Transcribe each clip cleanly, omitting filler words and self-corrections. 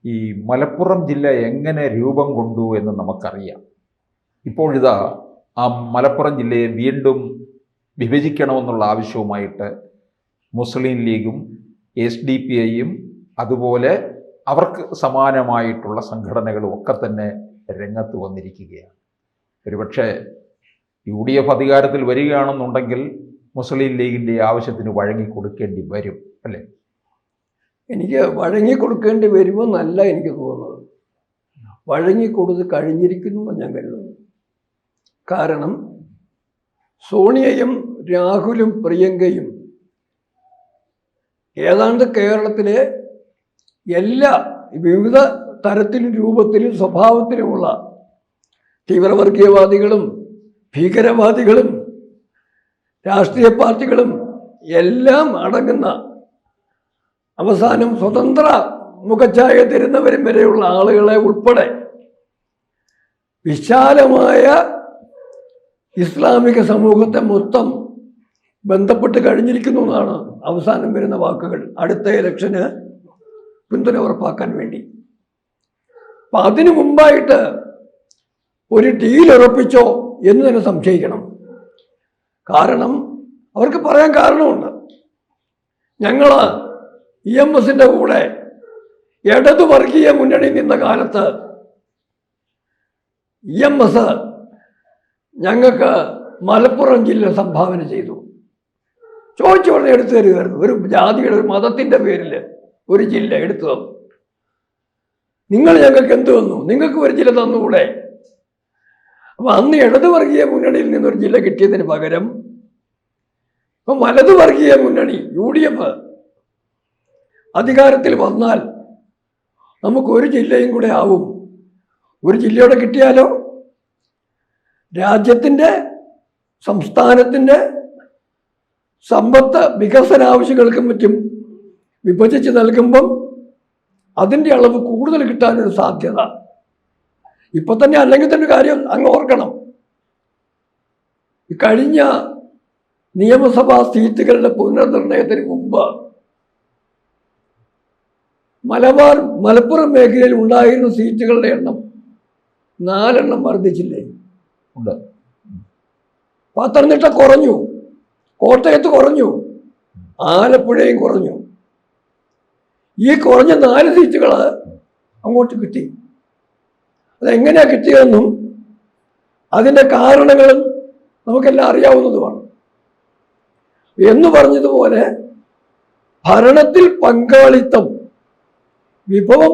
ഈ മലപ്പുറം ജില്ല എങ്ങനെ രൂപം കൊണ്ടു എന്ന് നമുക്കറിയാം. ഇപ്പോഴിതാ ആ മലപ്പുറം ജില്ലയെ വീണ്ടും വിഭജിക്കണമെന്നുള്ള ആവശ്യവുമായിട്ട് മുസ്ലിം ലീഗും SDP-യും അതുപോലെ അവർക്ക് സമാനമായിട്ടുള്ള സംഘടനകളും ഒക്കെ തന്നെ രംഗത്ത് വന്നിരിക്കുകയാണ്. ഒരുപക്ഷെ UDF അധികാരത്തിൽ വരികയാണെന്നുണ്ടെങ്കിൽ മുസ്ലിം ലീഗിൻ്റെ ആവശ്യത്തിന് വഴങ്ങിക്കൊടുക്കേണ്ടി വരും, അല്ലേ? എനിക്ക് വഴങ്ങിക്കൊടുക്കേണ്ടി വരുമെന്നല്ല എനിക്ക് തോന്നുന്നത്, വഴങ്ങിക്കൊടുത്ത് കഴിഞ്ഞിരിക്കുന്നു എന്ന് ഞാൻ കരുതുന്നു. കാരണം സോണിയയും രാഹുലും പ്രിയങ്കയും ഏതാണ്ട് കേരളത്തിലെ എല്ലാ വിവിധ തരത്തിലും രൂപത്തിലും സ്വഭാവത്തിലുമുള്ള തീവ്രവർഗീയവാദികളും ഭീകരവാദികളും രാഷ്ട്രീയ പാർട്ടികളും എല്ലാം അടങ്ങുന്ന, അവസാനം സ്വതന്ത്ര മുഖച്ഛായ തരുന്നവരും വരെയുള്ള ആളുകളെ ഉൾപ്പെടെ വിശാലമായ ഇസ്ലാമിക സമൂഹത്തെ മൊത്തം ബന്ധപ്പെട്ട് കഴിഞ്ഞിരിക്കുന്നു എന്നാണ് അവസാനം വരുന്ന വാക്കുകൾ, അടുത്ത ഇലക്ഷന് പിന്തുണ ഉറപ്പാക്കാൻ വേണ്ടി. അപ്പം അതിനു മുമ്പായിട്ട് ഒരു ഡീൽ ഉറപ്പിച്ചോ എന്ന് തന്നെ സംശയിക്കണം. കാരണം അവർക്ക് പറയാൻ കാരണമുണ്ട്. ഞങ്ങൾ EMSന്റെ കൂടെ ഇടതു വർഗീയ മുന്നണി നിന്ന കാലത്ത് EMS ഞങ്ങൾക്ക് മലപ്പുറം ജില്ല സംഭാവന ചെയ്തു. ചോദിച്ചു പറഞ്ഞ് എടുത്തു തരുമായിരുന്നു. ഒരു ജാതിയുടെ, ഒരു മതത്തിൻ്റെ പേരിൽ ഒരു ജില്ല എടുത്തു തന്നു. നിങ്ങൾ ഞങ്ങൾക്ക് എന്ത് തന്നു? നിങ്ങൾക്ക് ഒരു ജില്ല തന്നുകൂടെ? അപ്പം അന്ന് ഇടതുവർഗീയ മുന്നണിയിൽ നിന്നൊരു ജില്ല കിട്ടിയതിന് പകരം ഇപ്പം വലതുവർഗീയ മുന്നണി UDF അധികാരത്തിൽ വന്നാൽ നമുക്ക് ഒരു ജില്ലയും കൂടെ ആവും. ഒരു ജില്ലയോടെ കിട്ടിയാലോ രാജ്യത്തിൻ്റെ, സംസ്ഥാനത്തിൻ്റെ സമ്പത്ത് വികസന ആവശ്യങ്ങൾക്കും മറ്റും വിഭജിച്ച് നൽകുമ്പം അതിൻ്റെ അളവ് കൂടുതൽ കിട്ടാനൊരു സാധ്യത. ഇപ്പം തന്നെ അല്ലെങ്കിൽ തന്നെ കാര്യം അങ്ങ് ഓർക്കണം, കഴിഞ്ഞ നിയമസഭാ സീറ്റുകളുടെ പുനർനിർണയത്തിന് മുമ്പ് മലപ്പുറം മേഖലയിൽ ഉണ്ടായിരുന്ന സീറ്റുകളുടെ എണ്ണം 4 വർദ്ധിച്ചില്ലേ? ഉണ്ട്. പത്തനംതിട്ട കുറഞ്ഞു, കോട്ടയത്ത് കുറഞ്ഞു, ആലപ്പുഴയും കുറഞ്ഞു. ഈ കുറഞ്ഞ 4 സീറ്റുകൾ അങ്ങോട്ട് കിട്ടി. അതെങ്ങനെയാ കിട്ടിയതെന്നും അതിൻ്റെ കാരണങ്ങളും നമുക്കെല്ലാം അറിയാവുന്നതുമാണ്. എന്ന് പറഞ്ഞതുപോലെ ഭരണത്തിൽ പങ്കാളിത്തം, വിഭവം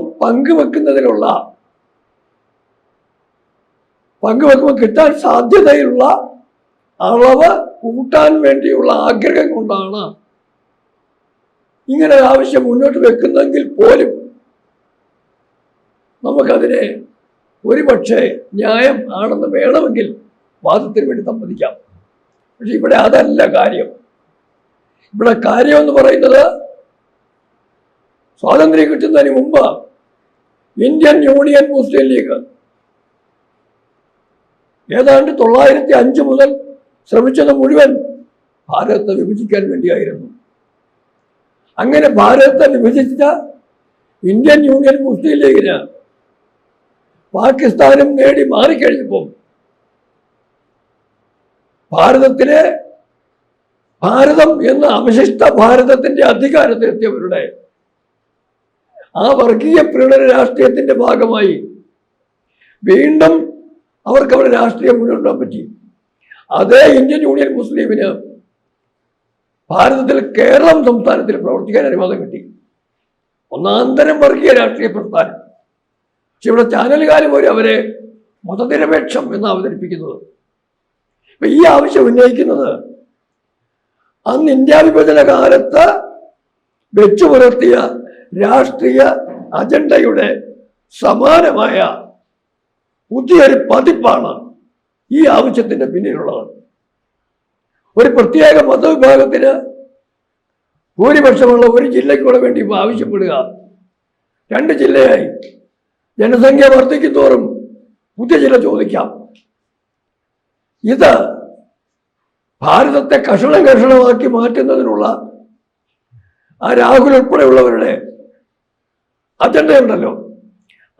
പങ്കുവെക്കുമ്പോൾ കിട്ടാൻ സാധ്യതയുള്ള അളവ് കൂട്ടാൻ വേണ്ടിയുള്ള ആഗ്രഹം കൊണ്ടാണ് ഇങ്ങനെ ആവശ്യം മുന്നോട്ട് വെക്കുന്നതെങ്കിൽ പോലും നമുക്കതിനെ ഒരുപക്ഷെ ന്യായം ആണെന്ന് വേണമെങ്കിൽ വാദത്തിന് വേണ്ടി സമ്മതിക്കാം. പക്ഷെ ഇവിടെ അതല്ല കാര്യം. ഇവിടെ കാര്യം എന്ന് പറയുന്നത് സ്വാതന്ത്ര്യം കിട്ടുന്നതിന് മുമ്പ് ഇന്ത്യൻ യൂണിയൻ മുസ്ലിം ലീഗ് ഏതാണ്ട് 905 മുതൽ ശ്രമിച്ചത് മുഴുവൻ ഭാരതത്തെ വിഭജിക്കാൻ വേണ്ടിയായിരുന്നു. അങ്ങനെ ഭാരതത്തെ വിഭജിച്ച ഇന്ത്യൻ യൂണിയൻ മുസ്ലിം ലീഗിന് പാകിസ്ഥാനും നേടി മാറിക്കഴിഞ്ഞപ്പോൾ ഭാരതത്തിലെ ഭാരതം എന്ന അവശിഷ്ട ഭാരതത്തിന്റെ അധികാരത്തിലെത്തിയവരുടെ ആ വർഗീയ പ്രീണന രാഷ്ട്രീയത്തിന്റെ ഭാഗമായി വീണ്ടും അവർക്ക് അവരുടെ രാഷ്ട്രീയം മുന്നോട്ടാൻ പറ്റി. അതേ ഇന്ത്യൻ യൂണിയൻ മുസ്ലിമിന് ഭാരതത്തിൽ കേരളം സംസ്ഥാനത്തിൽ പ്രവർത്തിക്കാൻ അനുവാദം കിട്ടി. ഒന്നാന്തരം വർഗീയ രാഷ്ട്രീയ പ്രസ്ഥാനം. പക്ഷെ ഇവിടെ ചാനലുകാർ പോലും അവരെ മതനിരപേക്ഷം എന്ന് അവതരിപ്പിക്കുന്നത്. ഇപ്പൊ ഈ ആവശ്യം ഉന്നയിക്കുന്നത് അന്ന് ഇന്ത്യ വിഭജന കാലത്ത് വെച്ചു പുലർത്തിയ രാഷ്ട്രീയ അജണ്ടയുടെ സമാനമായ പുതിയൊരു പതിപ്പാണ് ഈ ആവശ്യത്തിന്റെ പിന്നിലുള്ളത്. ഒരു പ്രത്യേക മതവിഭാഗത്തിന് ഭൂരിപക്ഷമുള്ള ഒരു ജില്ലയ്ക്കൂടെ വേണ്ടി ഇപ്പോൾ ആവശ്യപ്പെടുക. 2 ജില്ലയായി. ജനസംഖ്യ വർദ്ധിക്കുന്തോറും പുതിയ ജില്ല ചോദിക്കാം. ഇത് ഭാരതത്തെ കഷണമാക്കി മാറ്റുന്നതിനുള്ള ആ രാഹുൽ ഉൾപ്പെടെയുള്ളവരുടെ അജണ്ടയുണ്ടല്ലോ,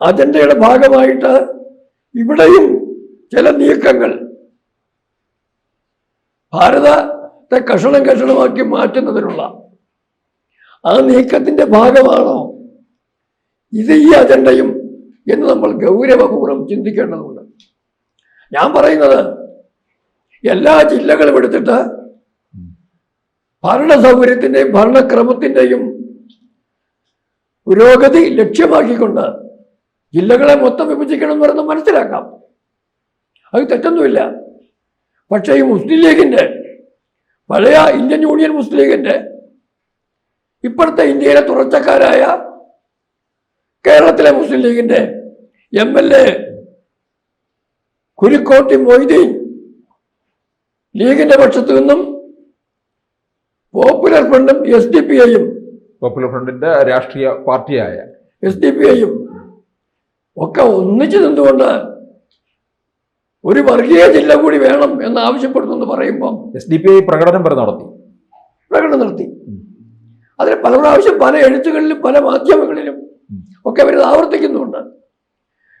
അജണ്ടയുടെ ഭാഗമായിട്ട് ഇവിടെയും ചില നീക്കങ്ങൾ ഭാരതത്തെ കഷണം കഷണമാക്കി മാറ്റുന്നതിനുള്ള ആ നീക്കത്തിന്റെ ഭാഗമാണോ ഇത് ഈ അജണ്ടയും എന്ന് നമ്മൾ ഗൗരവപൂർവ്വം ചിന്തിക്കേണ്ടതുണ്ട്. ഞാൻ പറയുന്നത് എല്ലാ ജില്ലകളും എടുത്തിട്ട് ഭരണ സൗകര്യത്തിന്റെയും ഭരണക്രമത്തിന്റെയും പുരോഗതി ലക്ഷ്യമാക്കിക്കൊണ്ട് ജില്ലകളെ മൊത്തം വിഭജിക്കണം എന്ന് പറയുന്നത് മനസ്സിലാക്കാം, അത് തെറ്റൊന്നുമില്ല. പക്ഷേ ഈ മുസ്ലിം ലീഗിന്റെ, പഴയ ഇന്ത്യൻ യൂണിയൻ മുസ്ലിം ലീഗിന്റെ, ഇപ്പോഴത്തെ ഇന്ത്യയിലെ തുടർച്ചക്കാരായ കേരളത്തിലെ മുസ്ലിം ലീഗിന്റെ MLA കുരിക്കോട്ടി മൊയ്തീൻ ലീഗിന്റെ പക്ഷത്തു നിന്നും പോപ്പുലർ ഫ്രണ്ടും SDPI-യും, പോപ്പുലർ ഫ്രണ്ടിന്റെ രാഷ്ട്രീയ പാർട്ടിയായ SDPI-യും ഒക്കെ ഒന്നിച്ചു നിന്നുകൊണ്ട് ഒരു വർഗീയ ജില്ല കൂടി വേണം എന്ന് ആവശ്യപ്പെടുന്നു എന്ന് പറയുമ്പം SDPI പ്രകടനം വരെ നടത്തി. അതിന് പല പ്രാവശ്യം പല എഴുത്തുകളിലും പല മാധ്യമങ്ങളിലും ഒക്കെ അവരിത് ആവർത്തിക്കുന്നുണ്ട്.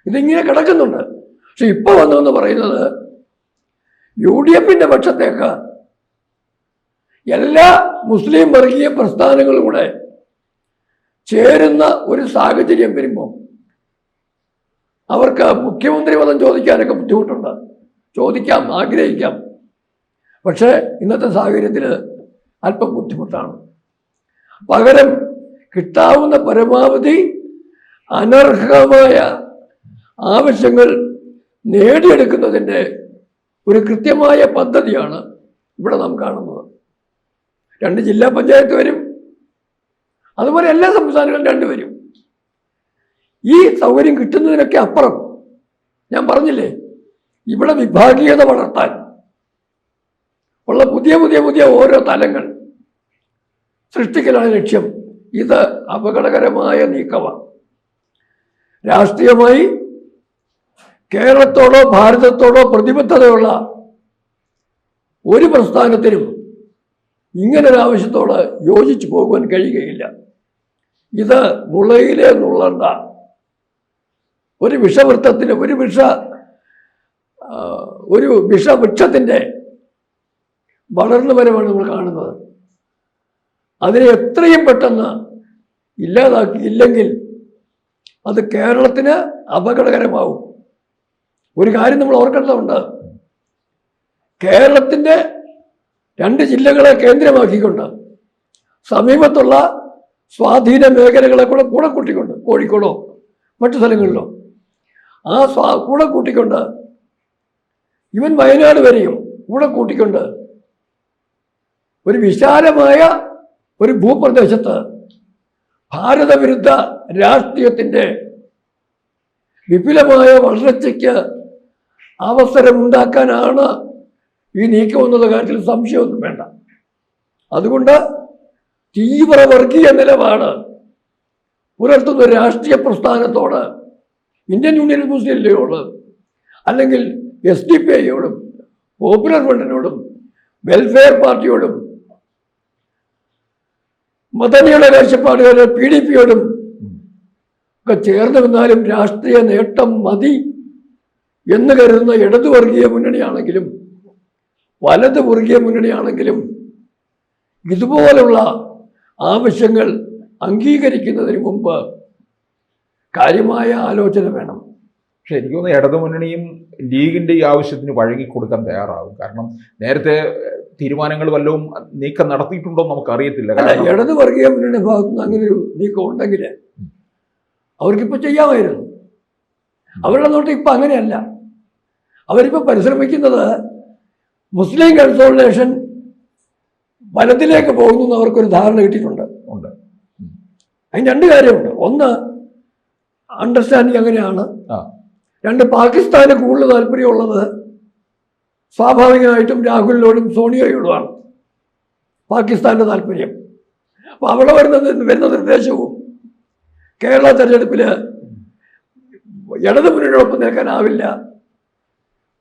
ഇതിങ്ങനെ കിടക്കുന്നുണ്ട്. പക്ഷെ ഇപ്പൊ വന്നതെന്ന് പറയുന്നത് UDF-ന്റെ പക്ഷത്തേക്ക് എല്ലാ മുസ്ലിം വർഗീയ പ്രസ്ഥാനങ്ങളും കൂടെ ചേരുന്ന ഒരു സാഹചര്യം വരുമ്പോൾ അവർക്ക് മുഖ്യമന്ത്രി പദം ചോദിക്കാനൊക്കെ ബുദ്ധിമുട്ടുണ്ട്. ചോദിക്കാം, ആഗ്രഹിക്കാം. പക്ഷേ ഇന്നത്തെ സാഹചര്യത്തിൽ അല്പം ബുദ്ധിമുട്ടാണ്. പകരം കിട്ടാവുന്ന പരമാവധി അനർഹമായ ആവശ്യങ്ങൾ നേടിയെടുക്കുന്നതിൻ്റെ ഒരു കൃത്യമായ പദ്ധതിയാണ് ഇവിടെ നാം കാണുന്നത്. 2 ജില്ലാ പഞ്ചായത്ത് വരും, അതുപോലെ എല്ലാ സംസ്ഥാനങ്ങളും 2 വരും. ഈ സൗകര്യം കിട്ടുന്നതിനൊക്കെ അപ്പുറം ഞാൻ പറഞ്ഞില്ലേ, ഇവിടെ വിഭാഗീയത വളർത്താൻ ഉള്ള പുതിയ പുതിയ പുതിയ ഓരോ തലങ്ങൾ സൃഷ്ടിക്കലാണ് ലക്ഷ്യം. ഇത് അപകടകരമായ നീക്കമാണ്. രാഷ്ട്രീയമായി കേരളത്തോടോ ഭാരതത്തോടോ പ്രതിബദ്ധതയുള്ള ഒരു പ്രസ്ഥാനത്തിനും ഇങ്ങനൊരാവശ്യത്തോട് യോജിച്ചു പോകുവാൻ കഴിയുകയില്ല. ഇത് മുളയിലെ നുള്ളണ്ട ഒരു വിഷവൃത്തത്തിന്, ഒരു വിഷവൃക്ഷത്തിൻ്റെ വളർന്നു വരവാണ് നമ്മൾ കാണുന്നത്. അതിനെ എത്രയും പെട്ടെന്ന് ഇല്ലാതാക്കിയില്ലെങ്കിൽ അത് കേരളത്തിന് അപകടകരമാവും. ഒരു കാര്യം നമ്മൾ ഓർക്കേണ്ടതുണ്ട്, കേരളത്തിൻ്റെ 2 ജില്ലകളെ കേന്ദ്രമാക്കിക്കൊണ്ട് സമീപത്തുള്ള സ്വാധീന മേഖലകളെ കൂടെ കൂട്ടിക്കൊണ്ട്, കോഴിക്കോടോ മറ്റു സ്ഥലങ്ങളിലോ കൂടെ കൂട്ടിക്കൊണ്ട്, ഇവൻ വയനാട് വരെയും കൂടെ കൂട്ടിക്കൊണ്ട് ഒരു വിശാലമായ ഒരു ഭൂപ്രദേശത്ത് ഭാരതവിരുദ്ധ രാഷ്ട്രീയത്തിൻ്റെ വിപുലമായ വളർച്ചയ്ക്ക് അവസരമുണ്ടാക്കാനാണ് ഈ നീക്കം എന്നുള്ള കാര്യത്തിൽ സംശയമൊന്നും വേണ്ട. അതുകൊണ്ട് തീവ്ര വർഗീയ നിലപാട് പുലർത്തുന്ന രാഷ്ട്രീയ പ്രസ്ഥാനത്തോട്, ഇന്ത്യൻ യൂണിയൻ മുസ്ലിം ലീഗോട്, അല്ലെങ്കിൽ SDPI-യോടും പോപ്പുലർ ഫ്രണ്ടിനോടും വെൽഫെയർ പാർട്ടിയോടും മദനിയുടെ കാഴ്ചപ്പാടുകാരെ PDP-യോടും ഒക്കെ ചേർന്ന് നിന്നാലും രാഷ്ട്രീയ നേട്ടം മതി എന്ന് കരുതുന്ന ഇടതു വർഗീയ മുന്നണിയാണെങ്കിലും വലത് വർഗീയ മുന്നണിയാണെങ്കിലും ഇതുപോലുള്ള ആവശ്യങ്ങൾ അംഗീകരിക്കുന്നതിന് മുമ്പ് കാര്യമായ ആലോചന വേണം. പക്ഷെ എനിക്ക് തോന്നുന്നു ഇടതുമുന്നണിയും ലീഗിൻ്റെ ഈ ആവശ്യത്തിന് വഴങ്ങിക്കൊടുക്കാൻ തയ്യാറാകും. കാരണം നേരത്തെ തീരുമാനങ്ങൾ വല്ലതും നീക്കം നടത്തിയിട്ടുണ്ടോ എന്ന് നമുക്കറിയത്തില്ല. ഇടതു വർഗീയ മുന്നണിയുടെ ഭാഗത്തുനിന്ന് അങ്ങനെ ഒരു നീക്കം ഉണ്ടെങ്കിൽ അവർക്കിപ്പോൾ ചെയ്യാമായിരുന്നു. അവരുടെ നോട്ട് ഇപ്പം അങ്ങനെയല്ല. അവരിപ്പോൾ പരിശ്രമിക്കുന്നത് മുസ്ലിം കൺസോളിഡേഷൻ വലത്തിലേക്ക് പോകുന്നു എന്ന് അവർക്കൊരു ധാരണ കിട്ടിയിട്ടുണ്ട്. അതിന് 2 കാര്യമുണ്ട്. ഒന്ന്, അണ്ടർസ്റ്റാൻഡിങ് അങ്ങനെയാണ്. 2, പാകിസ്ഥാന് കൂടുതൽ താല്പര്യമുള്ളത് സ്വാഭാവികമായിട്ടും രാഹുലിനോടും സോണിയയോടുമാണ് പാകിസ്ഥാന്റെ താല്പര്യം. അപ്പോൾ അവിടെ വരുന്ന നിർദ്ദേശവും കേരള തെരഞ്ഞെടുപ്പിൽ ഇടതു മുന്നണിയോടൊപ്പം നിൽക്കാനാവില്ല,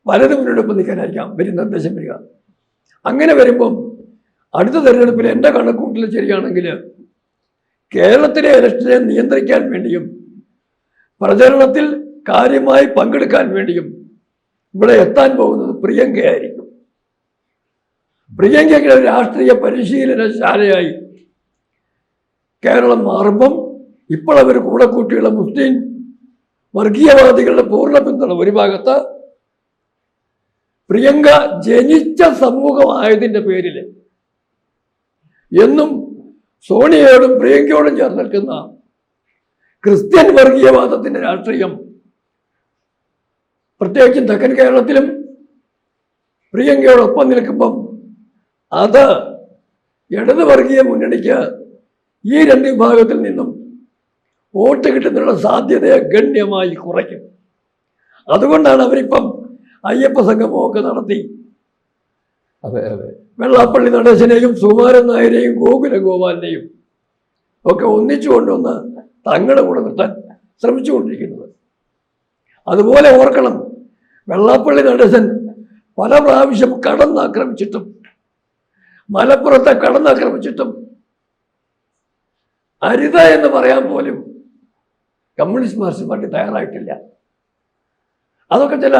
വലതു മുന്നണിയോടൊപ്പം നിൽക്കാനായിരിക്കാം വരുന്ന നിർദ്ദേശം വരിക. അങ്ങനെ വരുമ്പം അടുത്ത തെരഞ്ഞെടുപ്പിൽ എൻ്റെ കണക്കൂട്ടിൽ ശരിയാണെങ്കിൽ കേരളത്തിലെ ഇലക്ഷനെ നിയന്ത്രിക്കാൻ വേണ്ടിയും പ്രചരണത്തിൽ കാര്യമായി പങ്കെടുക്കാൻ വേണ്ടിയും ഇവിടെ എത്താൻ പോകുന്നത് പ്രിയങ്കയായിരിക്കും. പ്രിയങ്കയ്ക്ക് ഒരു രാഷ്ട്രീയ പരിശീലനശാലയായി കേരളം മാറുമ്പം ഇപ്പോൾ അവർ കൂടെ കൂട്ടിയുള്ള മുസ്ലിം വർഗീയവാദികളുടെ പൂർണ്ണ പിന്തുണ ഒരു ഭാഗത്ത്, പ്രിയങ്ക ജനിച്ച സമൂഹമായതിൻ്റെ പേരിൽ എന്നും സോണിയയോടും പ്രിയങ്കയോടും ചേർന്ന് നിൽക്കുന്ന ക്രിസ്ത്യൻ വർഗീയവാദത്തിൻ്റെ രാഷ്ട്രീയം പ്രത്യേകിച്ചും തെക്കൻ കേരളത്തിലും പ്രിയങ്കയോടൊപ്പം നിൽക്കുമ്പം അത് ഇടത് വർഗീയ മുന്നണിക്ക് ഈ രണ്ട് വിഭാഗത്തിൽ നിന്നും വോട്ട് കിട്ടുന്നതിനുള്ള സാധ്യതയെ ഗണ്യമായി കുറയ്ക്കും. അതുകൊണ്ടാണ് അവരിപ്പം അയ്യപ്പ സംഗമമൊക്കെ നടത്തി വെള്ളാപ്പള്ളി നടേശനെയും സുകുമാരൻ നായരെയും ഗോകുല ഗോപാലിനെയും ഒക്കെ ഒന്നിച്ചു കൊണ്ടുവന്ന് തങ്ങളുടെ കൂടെ നിർത്താൻ ശ്രമിച്ചുകൊണ്ടിരിക്കുന്നത്. അതുപോലെ ഓർക്കണം, വെള്ളാപ്പള്ളി നടേശൻ പല പ്രാവശ്യം കടന്നാക്രമിച്ചിട്ടും മലപ്പുറത്തെ കടന്നാക്രമിച്ചിട്ടും അരുത എന്ന് പറയാൻ പോലും കമ്മ്യൂണിസ്റ്റ് മാർക്സിസ്റ്റ് പാർട്ടി തയ്യാറായിട്ടില്ല. അതൊക്കെ ചില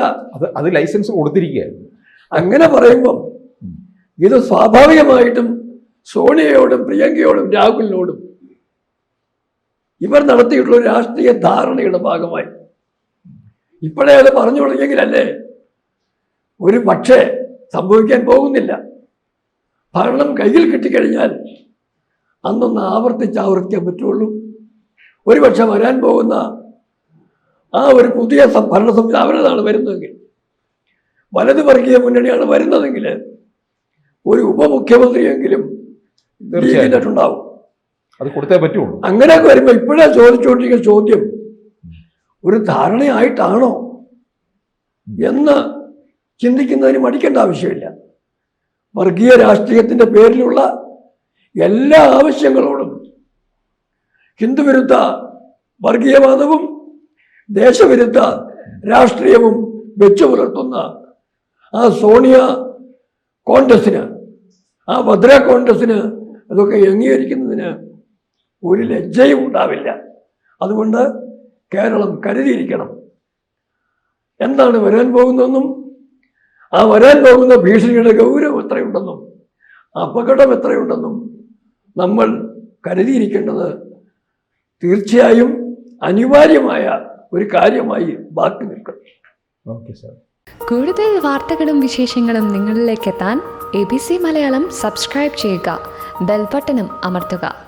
അത് ലൈസൻസ് കൊടുത്തിരിക്കുകയായിരുന്നു. അങ്ങനെ പറയുമ്പം ഇത് സ്വാഭാവികമായിട്ടും സോണിയയോടും പ്രിയങ്കയോടും രാഹുലിനോടും ഇവർ നടത്തിയിട്ടുള്ള രാഷ്ട്രീയ ധാരണയുടെ ഭാഗമായി ഇപ്പോഴേ അത് പറഞ്ഞു തുടങ്ങിയെങ്കിലല്ലേ ഒരു പക്ഷേ സംഭവിക്കാൻ പോകുന്നില്ല. ഭരണം കയ്യിൽ കിട്ടിക്കഴിഞ്ഞാൽ അന്നൊന്ന് ആവർത്തിക്കാൻ പറ്റുള്ളൂ. ഒരുപക്ഷെ വരാൻ പോകുന്ന ആ ഒരു പുതിയ ഭരണ സംവിധാനം അവരതാണ് വരുന്നതെങ്കിൽ, വലതു വർഗീയ മുന്നണിയാണ് വരുന്നതെങ്കിൽ ഒരു ഉപമുഖ്യമന്ത്രിയെങ്കിലും ഉണ്ടാവും. അത് കൊടുത്തേ പറ്റുള്ളൂ. അങ്ങനെയൊക്കെ വരുമ്പോൾ ഇപ്പോഴേ ചോദിച്ചുകൊണ്ടിരിക്കുന്ന ചോദ്യം ഒരു ധാരണയായിട്ടാണോ എന്ന് ചിന്തിക്കുന്നതിന് മടിക്കേണ്ട ആവശ്യമില്ല. വർഗീയ രാഷ്ട്രീയത്തിൻ്റെ പേരിലുള്ള എല്ലാ ആവശ്യങ്ങളോടും ഹിന്ദുവിരുദ്ധ വർഗീയവാദവും ദേശവിരുദ്ധ രാഷ്ട്രീയവും വെച്ചു പുലർത്തുന്ന ആ സോണിയ കോൺഗ്രസിന്, ആ ഭദ്ര കോൺഗ്രസിന് അതൊക്കെ അംഗീകരിക്കുന്നതിന് ഒരു ലജ്ജയും ഉണ്ടാവില്ല. അതുകൊണ്ട് കേരളം കരുതിയിരിക്കണം. എന്താണ് വരാൻ പോകുന്നതെന്നും ആ വരാൻ പോകുന്ന ഭീഷണിയുടെ ഗൗരവം എത്രയുണ്ടെന്നും അപകടം എത്രയുണ്ടെന്നും നമ്മൾ കരുതിയിരിക്കേണ്ടത് തീർച്ചയായും അനിവാര്യമായ ഒരു കാര്യമായി ബാക്കി നിൽക്കണം. Okay sir. കൂടുതൽ വാർത്തകളും വിശേഷങ്ങളും നിങ്ങളിലേക്ക് എത്താൻ ABC മലയാളം സബ്സ്ക്രൈബ് ചെയ്യുക, ബെൽ ബട്ടണും അമർത്തുക.